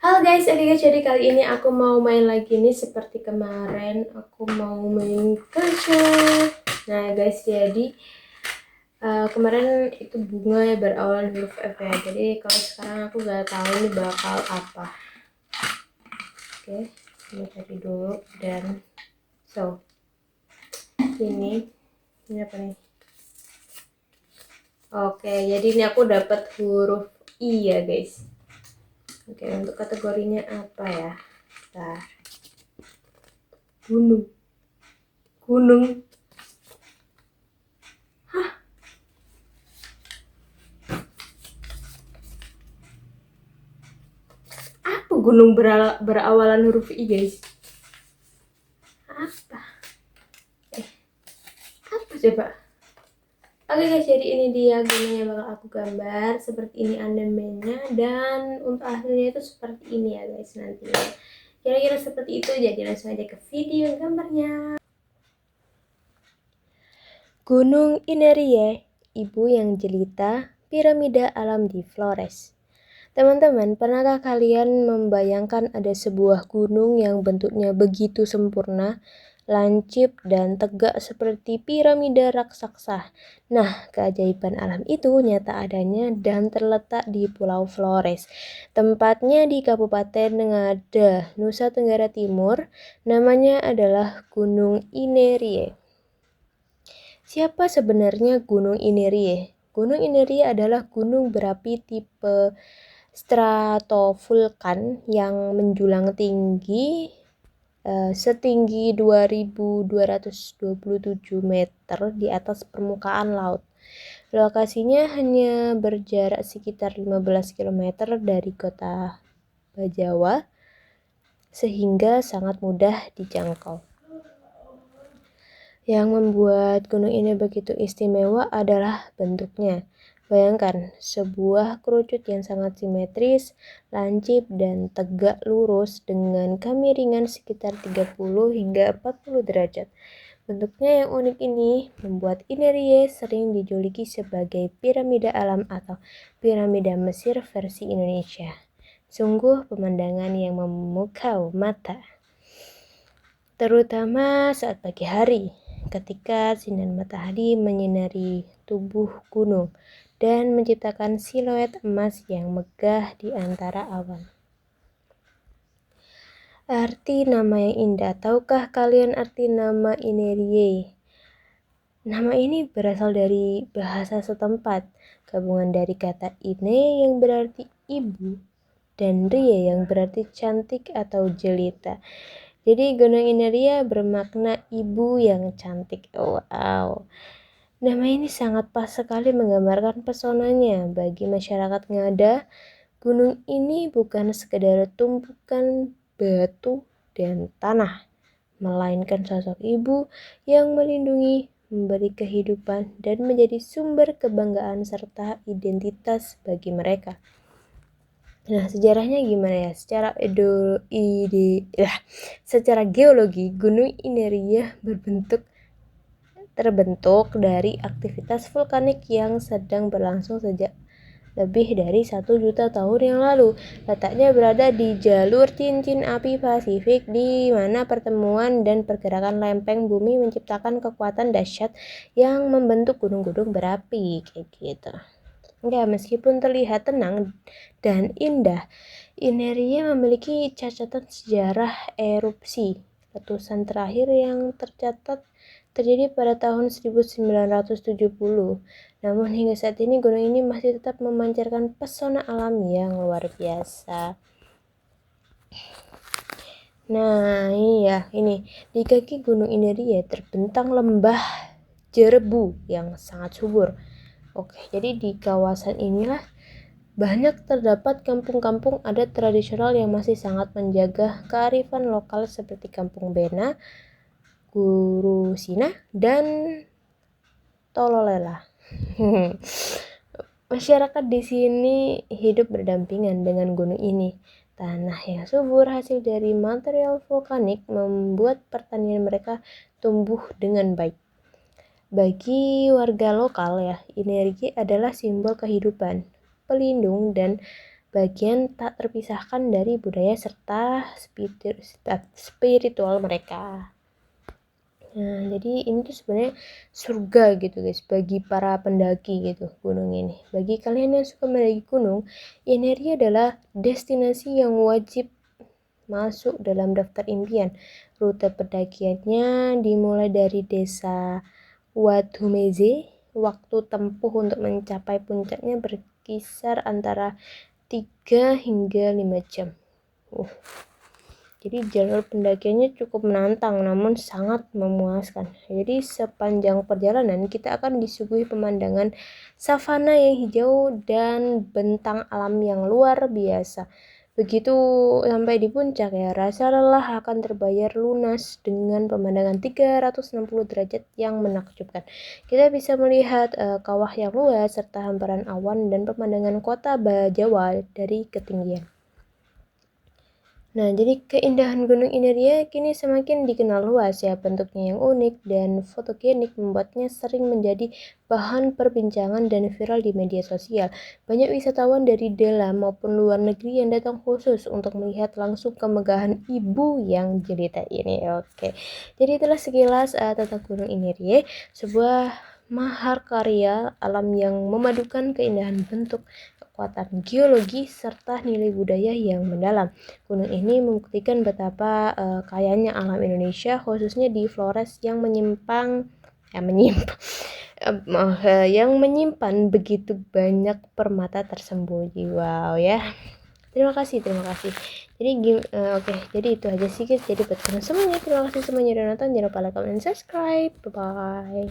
Halo guys, oke guys, jadi kali ini aku mau main lagi nih seperti kemarin. Aku mau main Clash. Nah guys, jadi kemarin itu bunga ya berawal huruf F ya. Jadi kalau sekarang aku gak tahu ini bakal apa. Oke, ini tadi dulu dan ini apa nih? Oke, jadi ini aku dapat huruf I ya guys. Oke, untuk kategorinya apa ya? Bentar. Gunung. Apa gunung berawalan huruf I guys? Apa? Apa coba? Oke guys, jadi ini dia gunung yang bakal aku gambar. Seperti ini animenya, dan untuk hasilnya itu seperti ini ya guys nantinya. Kira-kira seperti itu, jadi langsung aja ke video gambarnya. Gunung Inerie, ibu yang jelita, piramida alam di Flores. Teman-teman, pernahkah kalian membayangkan ada sebuah gunung yang bentuknya begitu sempurna, lancip dan tegak seperti piramida raksasa? Nah, keajaiban alam itu nyata adanya dan terletak di Pulau Flores. Tempatnya di Kabupaten Ngada, Nusa Tenggara Timur. Namanya adalah Gunung Inerie. Siapa sebenarnya Gunung Inerie? Gunung Inerie adalah gunung berapi tipe stratovulkan yang menjulang tinggi setinggi 2227 meter di atas permukaan laut. Lokasinya hanya berjarak sekitar 15 km dari kota Bajawa, sehingga sangat mudah dijangkau. Yang membuat gunung ini begitu istimewa adalah bentuknya. Bayangkan, sebuah kerucut yang sangat simetris, lancip, dan tegak lurus dengan kemiringan sekitar 30 hingga 40 derajat. Bentuknya yang unik ini membuat Inerie sering dijuluki sebagai piramida alam atau piramida Mesir versi Indonesia. Sungguh pemandangan yang memukau mata, terutama saat pagi hari, ketika sinar matahari menyinari tubuh gunung dan menciptakan siluet emas yang megah di antara awan. Arti nama yang indah. Tahukah kalian arti nama Inerie? Nama ini berasal dari bahasa setempat, gabungan dari kata ine yang berarti ibu dan rie yang berarti cantik atau jelita. Jadi Gunung Inerie bermakna ibu yang cantik. Wow. Nama ini sangat pas sekali menggambarkan pesonanya. Bagi masyarakat Ngada, gunung ini bukan sekedar tumpukan batu dan tanah, melainkan sosok ibu yang melindungi, memberi kehidupan, dan menjadi sumber kebanggaan serta identitas bagi mereka. Nah, sejarahnya gimana ya? Secara geologi, Gunung Inerie terbentuk dari aktivitas vulkanik yang sedang berlangsung sejak lebih dari 1 juta tahun yang lalu. Letaknya berada di jalur cincin api Pasifik, di mana pertemuan dan pergerakan lempeng bumi menciptakan kekuatan dahsyat yang membentuk gunung-gunung berapi kayak gitu. Ya, meskipun terlihat tenang dan indah, Inerie memiliki catatan sejarah erupsi. Letusan terakhir yang tercatat terjadi pada tahun 1970. Namun hingga saat ini gunung ini masih tetap memancarkan pesona alam yang luar biasa. Nah, ini di kaki Gunung Inerie terbentang lembah Jerebu yang sangat subur. Oke, jadi di kawasan inilah banyak terdapat kampung-kampung adat tradisional yang masih sangat menjaga kearifan lokal seperti Kampung Bena, Gurusina, dan Tololela. Masyarakat di sini hidup berdampingan dengan gunung ini. Tanah yang subur hasil dari material vulkanik membuat pertanian mereka tumbuh dengan baik. Bagi warga lokal ya, Inerie adalah simbol kehidupan, pelindung, dan bagian tak terpisahkan dari budaya serta spiritual mereka. Nah, jadi ini tuh sebenarnya surga gitu guys bagi para pendaki gitu gunung ini. Bagi kalian yang suka mendaki gunung, Ineria adalah destinasi yang wajib masuk dalam daftar impian. Rute pendakiannya dimulai dari desa Wadumeze. Waktu tempuh untuk mencapai puncaknya berkisar antara 3 hingga 5 jam. Jadi jalur pendakiannya cukup menantang namun sangat memuaskan. Jadi sepanjang perjalanan kita akan disuguhi pemandangan savana yang hijau dan bentang alam yang luar biasa. Begitu sampai di puncak ya, rasa lelah akan terbayar lunas dengan pemandangan 360 derajat yang menakjubkan. Kita bisa melihat kawah yang luas serta hamparan awan dan pemandangan kota Jawa dari ketinggian. Nah, jadi keindahan Gunung Ineria kini semakin dikenal luas ya. Bentuknya yang unik dan fotogenik membuatnya sering menjadi bahan perbincangan dan viral di media sosial. Banyak wisatawan dari dalam maupun luar negeri yang datang khusus untuk melihat langsung kemegahan ibu yang jelita ini. Oke, jadi itulah sekilas tentang Gunung Ineria, sebuah mahakarya alam yang memadukan keindahan bentuk, kekuatan geologi, serta nilai budaya yang mendalam. Gunung ini membuktikan betapa kayanya alam Indonesia, khususnya di Flores yang yang menyimpan begitu banyak permata tersembunyi. Wow ya. Terima kasih. Jadi jadi itu aja sih guys. Jadi buat kalian semuanya, terima kasih semuanya udah nonton. Jangan lupa like, comment, dan subscribe. Bye bye.